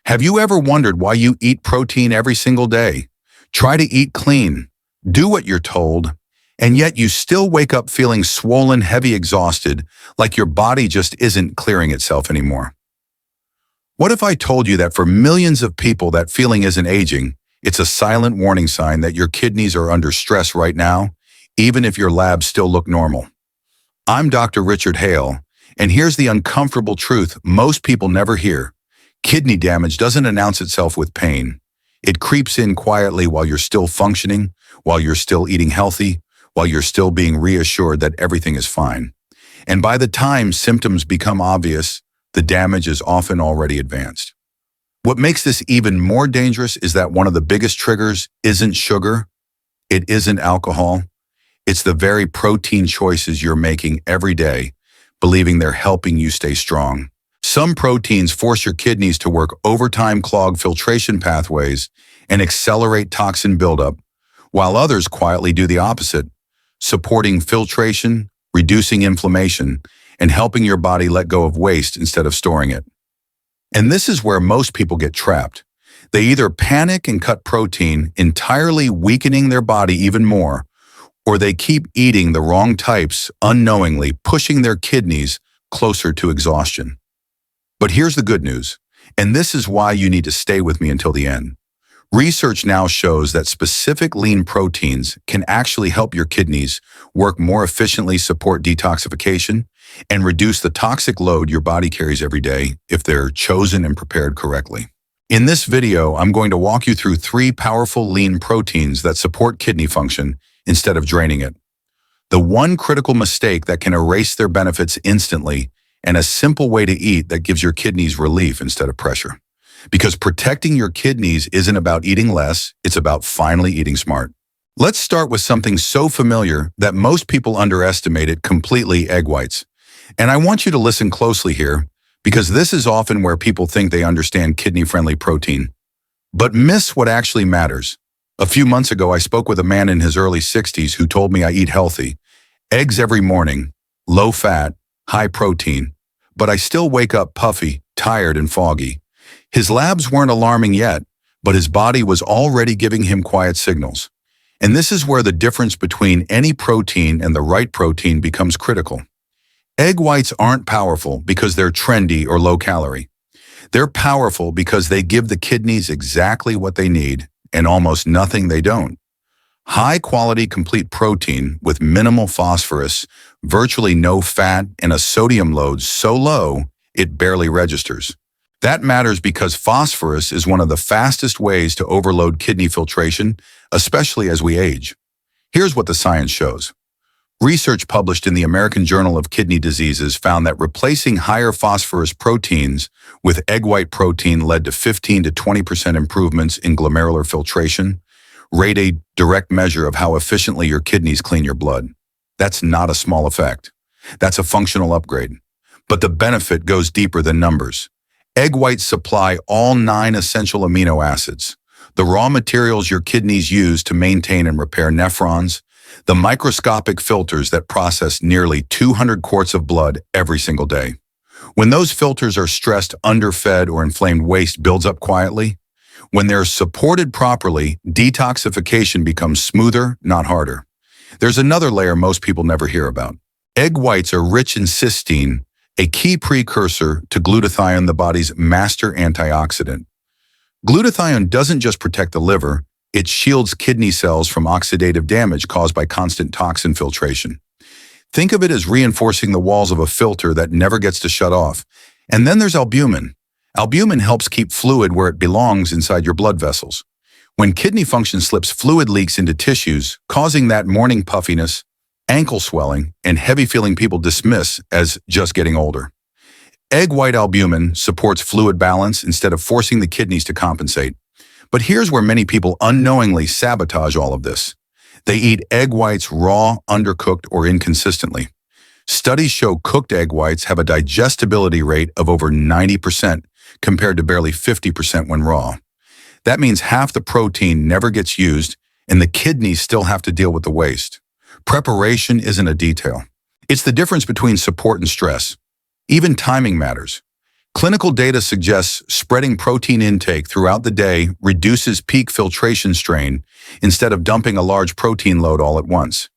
Have you ever wondered why you eat protein every single day? Try to eat clean, do what you're told, and yet you still wake up feeling swollen, heavy, exhausted, like your body just isn't clearing itself anymore. What if I told you that for millions of people that feeling isn't aging, it's a silent warning sign that your kidneys are under stress right now, even if your labs still look normal? I'm Dr. Richard Hale, and here's the uncomfortable truth most people never hear. Kidney damage doesn't announce itself with pain. It creeps in quietly while you're still functioning, while you're still eating healthy, while you're still being reassured that everything is fine. And by the time symptoms become obvious, the damage is often already advanced. What makes this even more dangerous is that one of the biggest triggers isn't sugar, it isn't alcohol, it's the very protein choices you're making every day, believing they're helping you stay strong. Some proteins force your kidneys to work overtime, clog filtration pathways, and accelerate toxin buildup, while others quietly do the opposite, supporting filtration, reducing inflammation, and helping your body let go of waste instead of storing it. And this is where most people get trapped. They either panic and cut protein, entirely weakening their body even more, or they keep eating the wrong types, unknowingly pushing their kidneys closer to exhaustion. But here's the good news, and this is why you need to stay with me until the end. Research now shows that specific lean proteins can actually help your kidneys work more efficiently, support detoxification, and reduce the toxic load your body carries every day if they're chosen and prepared correctly. In this video, I'm going to walk you through 3 powerful lean proteins that support kidney function instead of draining it. The one critical mistake that can erase their benefits instantly, and a simple way to eat that gives your kidneys relief instead of pressure. Because protecting your kidneys isn't about eating less, it's about finally eating smart. Let's start with something so familiar that most people underestimate it completely: egg whites. And I want you to listen closely here, because this is often where people think they understand kidney-friendly protein, but miss what actually matters. A few months ago, I spoke with a man in his early 60s who told me I eat healthy, eggs every morning, low fat, high protein, but I still wake up puffy, tired, and foggy. His labs weren't alarming yet, but his body was already giving him quiet signals. And this is where the difference between any protein and the right protein becomes critical. Egg whites aren't powerful because they're trendy or low calorie. They're powerful because they give the kidneys exactly what they need and almost nothing they don't. High-quality complete protein with minimal phosphorus, virtually no fat, and a sodium load so low it barely registers. That matters because phosphorus is one of the fastest ways to overload kidney filtration, especially as we age. Here's what the science shows. Research published in the American Journal of Kidney Diseases found that replacing higher phosphorus proteins with egg white protein led to 15 to 20% improvements in glomerular filtration, rate a direct measure of how efficiently your kidneys clean your blood. That's not a small effect. That's a functional upgrade. But the benefit goes deeper than numbers. Egg whites supply all 9 essential amino acids, the raw materials your kidneys use to maintain and repair nephrons, the microscopic filters that process nearly 200 quarts of blood every single day. When those filters are stressed, underfed, or inflamed waste builds up quietly. When they're supported properly, detoxification becomes smoother, not harder. There's another layer most people never hear about. Egg whites are rich in cysteine, a key precursor to glutathione, the body's master antioxidant. Glutathione doesn't just protect the liver, it shields kidney cells from oxidative damage caused by constant toxin filtration. Think of it as reinforcing the walls of a filter that never gets to shut off. And then there's albumin. Albumin helps keep fluid where it belongs, inside your blood vessels. When kidney function slips, fluid leaks into tissues, causing that morning puffiness, ankle swelling, and heavy feeling people dismiss as just getting older. Egg white albumin supports fluid balance instead of forcing the kidneys to compensate. But here's where many people unknowingly sabotage all of this. They eat egg whites raw, undercooked, or inconsistently. Studies show cooked egg whites have a digestibility rate of over 90%, compared to barely 50% when raw. That means half the protein never gets used, and the kidneys still have to deal with the waste. Preparation isn't a detail. It's the difference between support and stress. Even timing matters. Clinical data suggests spreading protein intake throughout the day reduces peak filtration strain instead of dumping a large protein load all at once.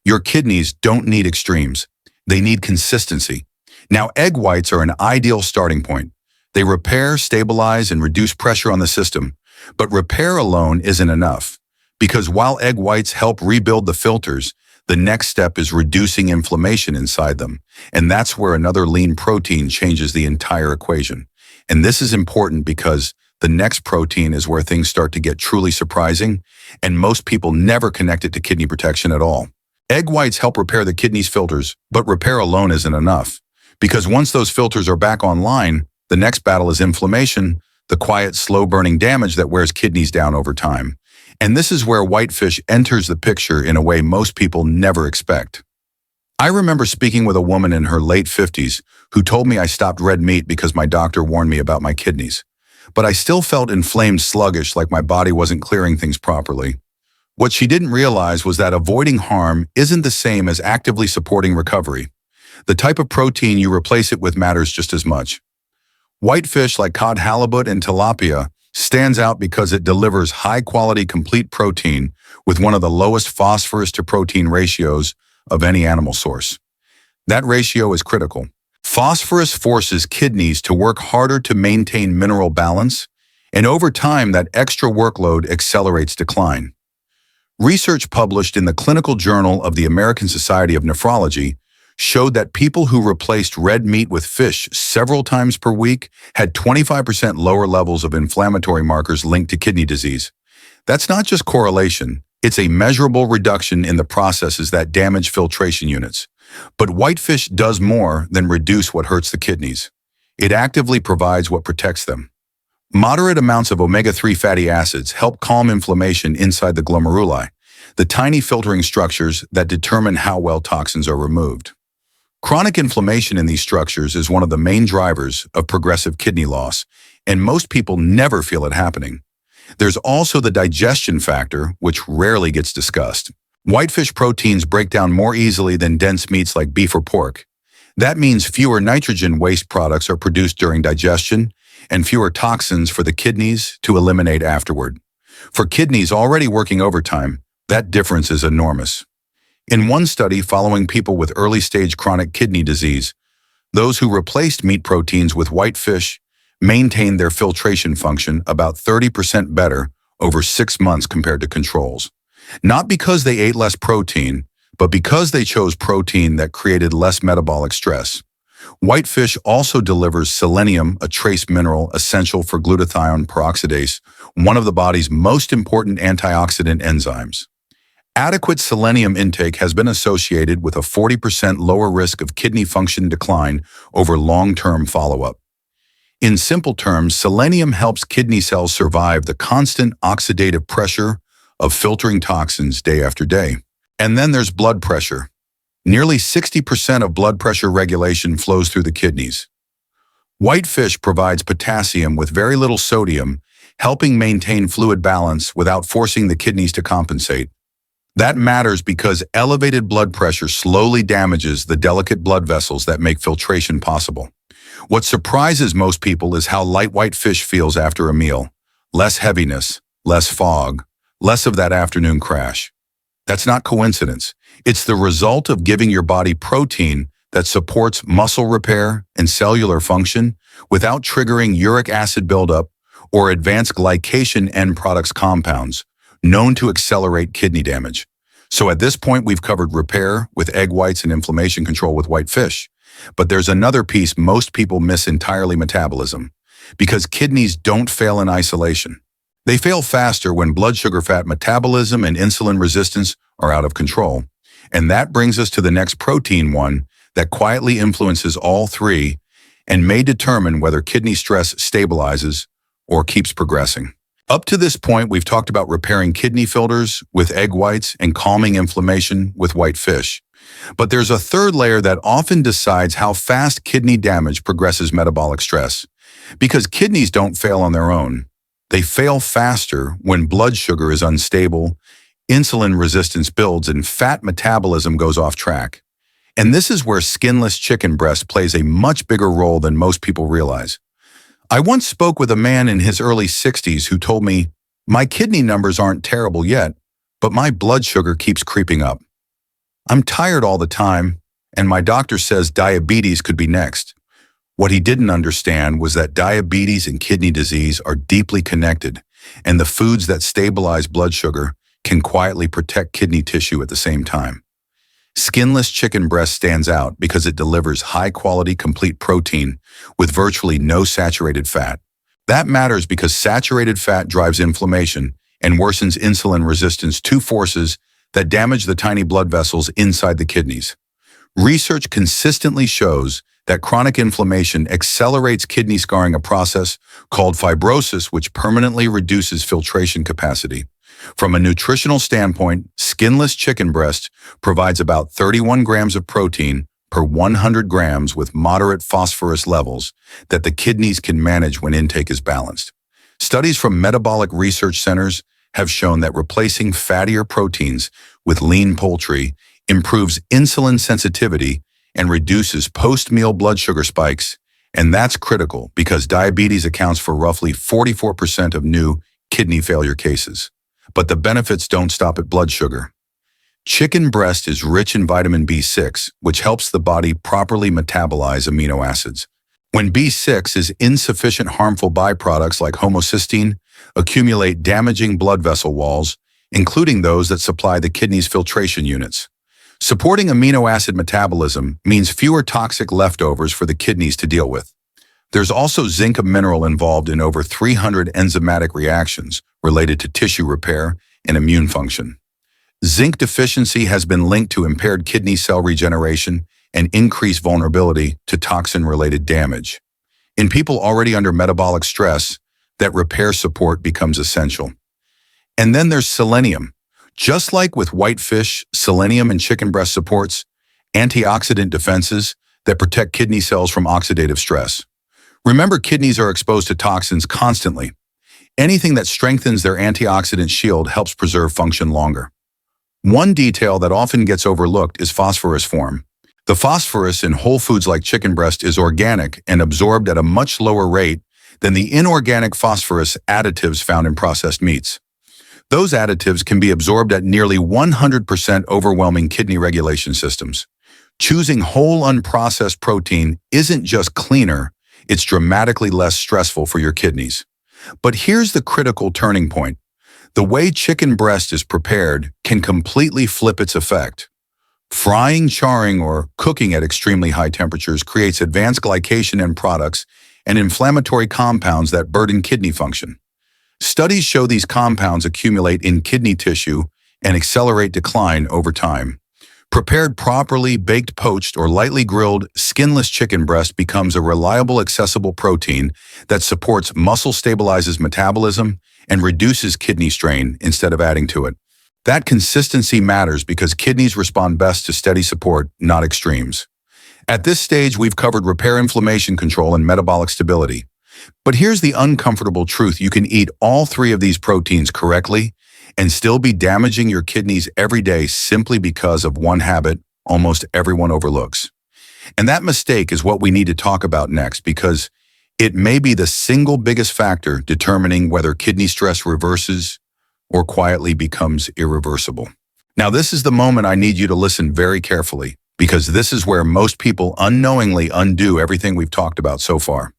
Your kidneys don't need extremes. They need consistency. Now, egg whites are an ideal starting point. They repair, stabilize, and reduce pressure on the system. But repair alone isn't enough, because while egg whites help rebuild the filters, the next step is reducing inflammation inside them. And that's where another lean protein changes the entire equation. And this is important because the next protein is where things start to get truly surprising, and most people never connect it to kidney protection at all. Egg whites help repair the kidney's filters, but repair alone isn't enough. Because once those filters are back online, the next battle is inflammation, the quiet, slow-burning damage that wears kidneys down over time. And this is where whitefish enters the picture in a way most people never expect. I remember speaking with a woman in her late 50s who told me I stopped red meat because my doctor warned me about my kidneys. But I still felt inflamed, sluggish, like my body wasn't clearing things properly. What she didn't realize was that avoiding harm isn't the same as actively supporting recovery. The type of protein you replace it with matters just as much. Whitefish like cod, halibut, and tilapia stands out because it delivers high-quality complete protein with one of the lowest phosphorus to protein ratios of any animal source. That ratio is critical. Phosphorus forces kidneys to work harder to maintain mineral balance, and over time that extra workload accelerates decline. Research published in the Clinical Journal of the American Society of Nephrology showed that people who replaced red meat with fish several times per week had 25% lower levels of inflammatory markers linked to kidney disease. That's not just correlation, it's a measurable reduction in the processes that damage filtration units. But whitefish does more than reduce what hurts the kidneys. It actively provides what protects them. Moderate amounts of omega-3 fatty acids help calm inflammation inside the glomeruli, the tiny filtering structures that determine how well toxins are removed. Chronic inflammation in these structures is one of the main drivers of progressive kidney loss, and most people never feel it happening. There's also the digestion factor, which rarely gets discussed. Whitefish proteins break down more easily than dense meats like beef or pork. That means fewer nitrogen waste products are produced during digestion and fewer toxins for the kidneys to eliminate afterward. For kidneys already working overtime, that difference is enormous. In one study following people with early-stage chronic kidney disease, those who replaced meat proteins with whitefish maintained their filtration function about 30% better over 6 months compared to controls. Not because they ate less protein, but because they chose protein that created less metabolic stress. Whitefish also delivers selenium, a trace mineral essential for glutathione peroxidase, one of the body's most important antioxidant enzymes. Adequate selenium intake has been associated with a 40% lower risk of kidney function decline over long-term follow-up. In simple terms, selenium helps kidney cells survive the constant oxidative pressure of filtering toxins day after day. And then there's blood pressure. Nearly 60% of blood pressure regulation flows through the kidneys. Whitefish provides potassium with very little sodium, helping maintain fluid balance without forcing the kidneys to compensate. That matters because elevated blood pressure slowly damages the delicate blood vessels that make filtration possible. What surprises most people is how light whitefish feels after a meal. Less heaviness, less fog, less of that afternoon crash. That's not coincidence. It's the result of giving your body protein that supports muscle repair and cellular function without triggering uric acid buildup or advanced glycation end products compounds, known to accelerate kidney damage. So at this point, we've covered repair with egg whites and inflammation control with whitefish. But there's another piece most people miss entirely: metabolism. Because kidneys don't fail in isolation. They fail faster when blood sugar fat metabolism and insulin resistance are out of control. And that brings us to the next protein one that quietly influences all three and may determine whether kidney stress stabilizes or keeps progressing. Up to this point, we've talked about repairing kidney filters with egg whites and calming inflammation with whitefish. But there's a third layer that often decides how fast kidney damage progresses metabolic stress. Because kidneys don't fail on their own. They fail faster when blood sugar is unstable, insulin resistance builds, and fat metabolism goes off track. And this is where skinless chicken breast plays a much bigger role than most people realize. I once spoke with a man in his early 60s who told me, "My kidney numbers aren't terrible yet, but my blood sugar keeps creeping up. I'm tired all the time, and my doctor says diabetes could be next." What he didn't understand was that diabetes and kidney disease are deeply connected, and the foods that stabilize blood sugar can quietly protect kidney tissue at the same time. Skinless chicken breast stands out because it delivers high-quality, complete protein with virtually no saturated fat. That matters because saturated fat drives inflammation and worsens insulin resistance, two forces that damage the tiny blood vessels inside the kidneys. Research consistently shows that chronic inflammation accelerates kidney scarring, a process called fibrosis, which permanently reduces filtration capacity. From a nutritional standpoint, skinless chicken breast provides about 31 grams of protein per 100 grams with moderate phosphorus levels that the kidneys can manage when intake is balanced. Studies from metabolic research centers have shown that replacing fattier proteins with lean poultry improves insulin sensitivity and reduces post-meal blood sugar spikes, and that's critical because diabetes accounts for roughly 44% of new kidney failure cases. But the benefits don't stop at blood sugar. Chicken breast is rich in vitamin B6, which helps the body properly metabolize amino acids. When B6 is insufficient, harmful byproducts like homocysteine accumulate, damaging blood vessel walls, including those that supply the kidney's filtration units. Supporting amino acid metabolism means fewer toxic leftovers for the kidneys to deal with. There's also zinc, a mineral involved in over 300 enzymatic reactions related to tissue repair and immune function. Zinc deficiency has been linked to impaired kidney cell regeneration and increased vulnerability to toxin-related damage. In people already under metabolic stress, that repair support becomes essential. And then there's selenium. Just like with white fish, selenium in chicken breast supports antioxidant defenses that protect kidney cells from oxidative stress. Remember, kidneys are exposed to toxins constantly. Anything that strengthens their antioxidant shield helps preserve function longer. One detail that often gets overlooked is phosphorus form. The phosphorus in whole foods like chicken breast is organic and absorbed at a much lower rate than the inorganic phosphorus additives found in processed meats. Those additives can be absorbed at nearly 100%, overwhelming kidney regulation systems. Choosing whole unprocessed protein isn't just cleaner, it's dramatically less stressful for your kidneys. But here's the critical turning point. The way chicken breast is prepared can completely flip its effect. Frying, charring, or cooking at extremely high temperatures creates advanced glycation end products and inflammatory compounds that burden kidney function. Studies show these compounds accumulate in kidney tissue and accelerate decline over time. Prepared properly, baked, poached, or lightly grilled, skinless chicken breast becomes a reliable, accessible protein that supports muscle, stabilizes metabolism, and reduces kidney strain instead of adding to it. That consistency matters because kidneys respond best to steady support, not extremes. At this stage, we've covered repair, inflammation control, and metabolic stability. But here's the uncomfortable truth. You can eat all three of these proteins correctly and still be damaging your kidneys every day simply because of one habit almost everyone overlooks. And that mistake is what we need to talk about next, because it may be the single biggest factor determining whether kidney stress reverses or quietly becomes irreversible. Now, this is the moment I need you to listen very carefully, because this is where most people unknowingly undo everything we've talked about so far.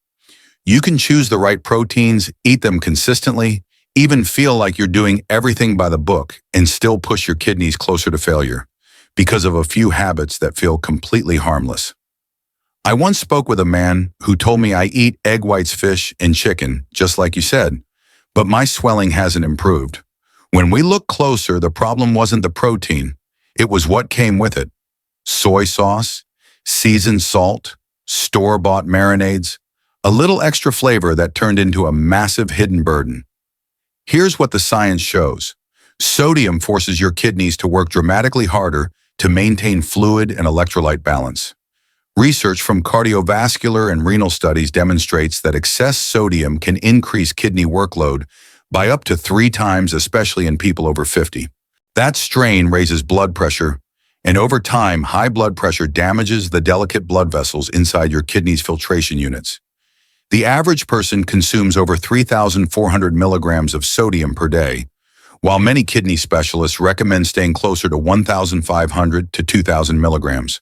You can choose the right proteins, eat them consistently, even feel like you're doing everything by the book, and still push your kidneys closer to failure because of a few habits that feel completely harmless. I once spoke with a man who told me, "I eat egg whites, fish, and chicken, just like you said, but my swelling hasn't improved." When we look closer, the problem wasn't the protein, it was what came with it. Soy sauce, seasoned salt, store-bought marinades, a little extra flavor that turned into a massive hidden burden. Here's what the science shows. Sodium forces your kidneys to work dramatically harder to maintain fluid and electrolyte balance. Research from cardiovascular and renal studies demonstrates that excess sodium can increase kidney workload by up to 3 times, especially in people over 50. That strain raises blood pressure, and over time, high blood pressure damages the delicate blood vessels inside your kidney's filtration units. The average person consumes over 3,400 milligrams of sodium per day, while many kidney specialists recommend staying closer to 1,500 to 2,000 milligrams.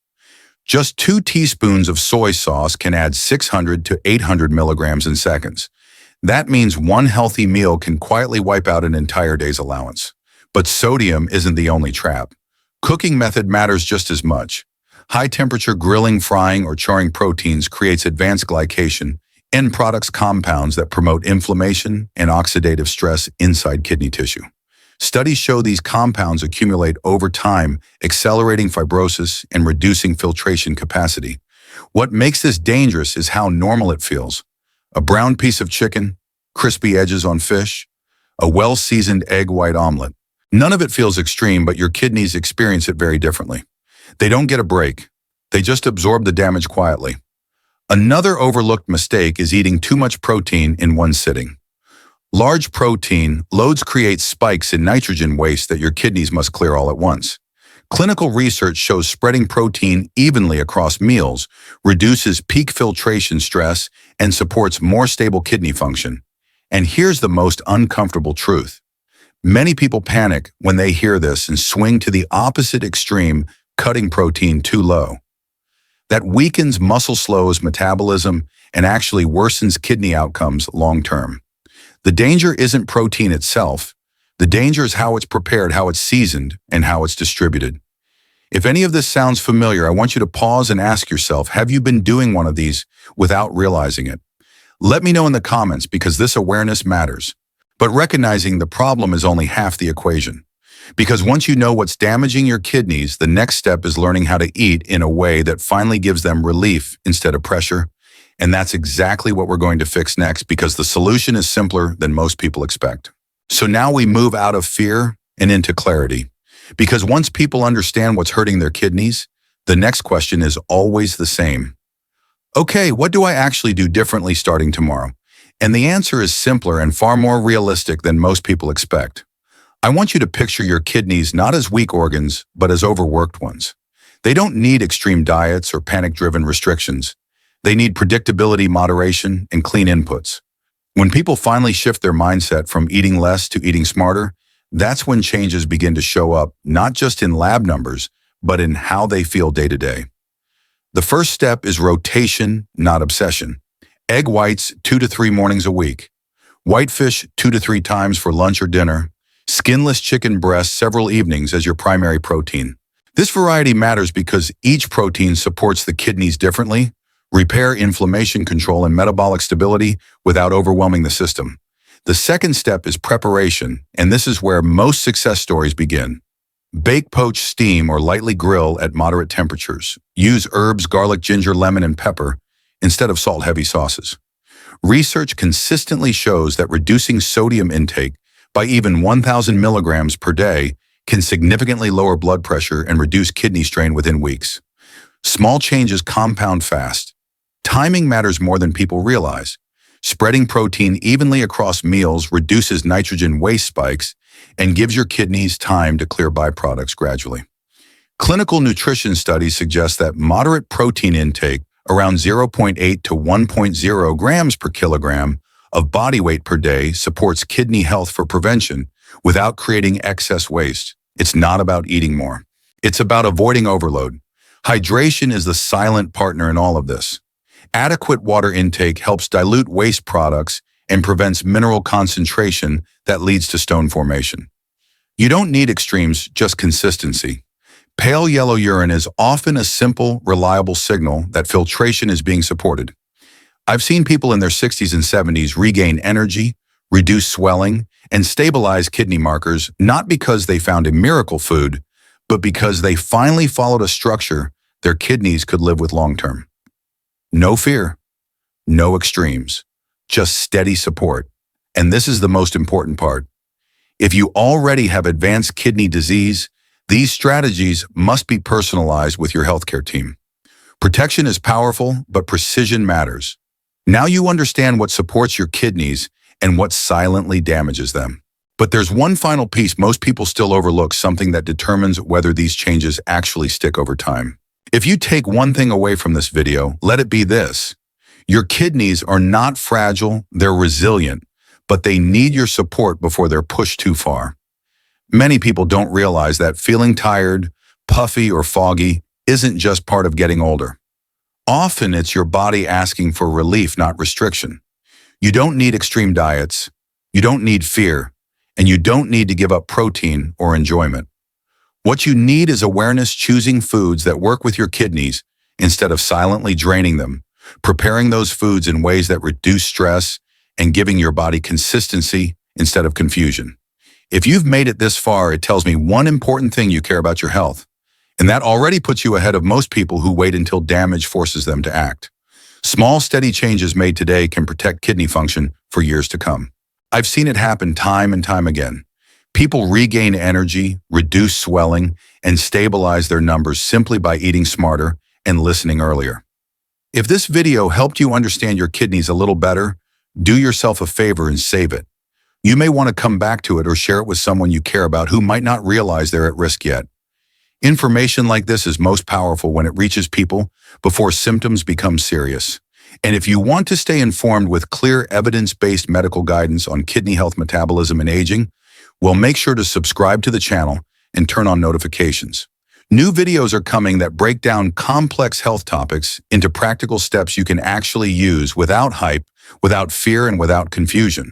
Just 2 teaspoons of soy sauce can add 600 to 800 milligrams in seconds. That means one healthy meal can quietly wipe out an entire day's allowance. But sodium isn't the only trap. Cooking method matters just as much. High-temperature grilling, frying, or charring proteins creates advanced glycation, end products compounds that promote inflammation and oxidative stress inside kidney tissue. Studies show these compounds accumulate over time, accelerating fibrosis and reducing filtration capacity. What makes this dangerous is how normal it feels. A brown piece of chicken, crispy edges on fish, a well-seasoned egg white omelet. None of it feels extreme, but your kidneys experience it very differently. They don't get a break. They just absorb the damage quietly. Another overlooked mistake is eating too much protein in one sitting. Large protein loads create spikes in nitrogen waste that your kidneys must clear all at once. Clinical research shows spreading protein evenly across meals reduces peak filtration stress and supports more stable kidney function. And here's the most uncomfortable truth. Many people panic when they hear this and swing to the opposite extreme, cutting protein too low. That weakens muscle, slows metabolism, and actually worsens kidney outcomes long term. The danger isn't protein itself. The danger is how it's prepared, how it's seasoned, and how it's distributed. If any of this sounds familiar, I want you to pause and ask yourself, have you been doing one of these without realizing it? Let me know in the comments because this awareness matters. But recognizing the problem is only half the equation. Because once you know what's damaging your kidneys, the next step is learning how to eat in a way that finally gives them relief instead of pressure. And that's exactly what we're going to fix next because the solution is simpler than most people expect. So now we move out of fear and into clarity. Because once people understand what's hurting their kidneys, the next question is always the same. Okay, what do I actually do differently starting tomorrow? And the answer is simpler and far more realistic than most people expect. I want you to picture your kidneys not as weak organs, but as overworked ones. They don't need extreme diets or panic-driven restrictions. They need predictability, moderation, and clean inputs. When people finally shift their mindset from eating less to eating smarter, that's when changes begin to show up, not just in lab numbers, but in how they feel day to day. The first step is rotation, not obsession. Egg whites 2 to 3 mornings a week. White fish 2 to 3 times for lunch or dinner. Skinless chicken breast several evenings as your primary protein. This variety matters because each protein supports the kidneys differently, repair, inflammation control, and metabolic stability without overwhelming the system. The second step is preparation, and this is where most success stories begin. Bake, poach, steam, or lightly grill at moderate temperatures. Use herbs, garlic, ginger, lemon, and pepper instead of salt-heavy sauces. Research consistently shows that reducing sodium intake by even 1,000 milligrams per day can significantly lower blood pressure and reduce kidney strain within weeks. Small changes compound fast. Timing matters more than people realize. Spreading protein evenly across meals reduces nitrogen waste spikes and gives your kidneys time to clear byproducts gradually. Clinical nutrition studies suggest that moderate protein intake, around 0.8 to 1.0 grams per kilogram of body weight per day, supports kidney health for prevention without creating excess waste. It's not about eating more. It's about avoiding overload. Hydration is the silent partner in all of this. Adequate water intake helps dilute waste products and prevents mineral concentration that leads to stone formation. You don't need extremes, just consistency. Pale yellow urine is often a simple, reliable signal that filtration is being supported. I've seen people in their 60s and 70s regain energy, reduce swelling, and stabilize kidney markers not because they found a miracle food, but because they finally followed a structure their kidneys could live with long-term. No fear, no extremes, just steady support. And this is the most important part. If you already have advanced kidney disease, these strategies must be personalized with your healthcare team. Protection is powerful, but precision matters. Now you understand what supports your kidneys and what silently damages them. But there's one final piece most people still overlook, something that determines whether these changes actually stick over time. If you take one thing away from this video, let it be this. Your kidneys are not fragile, they're resilient, but they need your support before they're pushed too far. Many people don't realize that feeling tired, puffy, or foggy isn't just part of getting older. Often it's your body asking for relief, not restriction. You don't need extreme diets, you don't need fear, and you don't need to give up protein or enjoyment. What you need is awareness, choosing foods that work with your kidneys instead of silently draining them, preparing those foods in ways that reduce stress, and giving your body consistency instead of confusion. If you've made it this far, it tells me one important thing: you care about your health. And that already puts you ahead of most people who wait until damage forces them to act. Small, steady changes made today can protect kidney function for years to come. I've seen it happen time and time again. People regain energy, reduce swelling, and stabilize their numbers simply by eating smarter and listening earlier. If this video helped you understand your kidneys a little better, do yourself a favor and save it. You may want to come back to it or share it with someone you care about who might not realize they're at risk yet. Information like this is most powerful when it reaches people before symptoms become serious. And if you want to stay informed with clear, evidence-based medical guidance on kidney health, metabolism, and aging, well, make sure to subscribe to the channel and turn on notifications. New videos are coming that break down complex health topics into practical steps you can actually use without hype, without fear, and without confusion.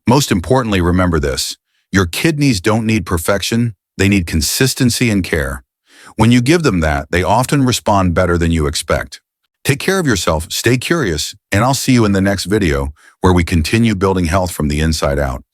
Most importantly, remember this: your kidneys don't need perfection, they need consistency and care. When you give them that, they often respond better than you expect. Take care of yourself, stay curious, and I'll see you in the next video where we continue building health from the inside out.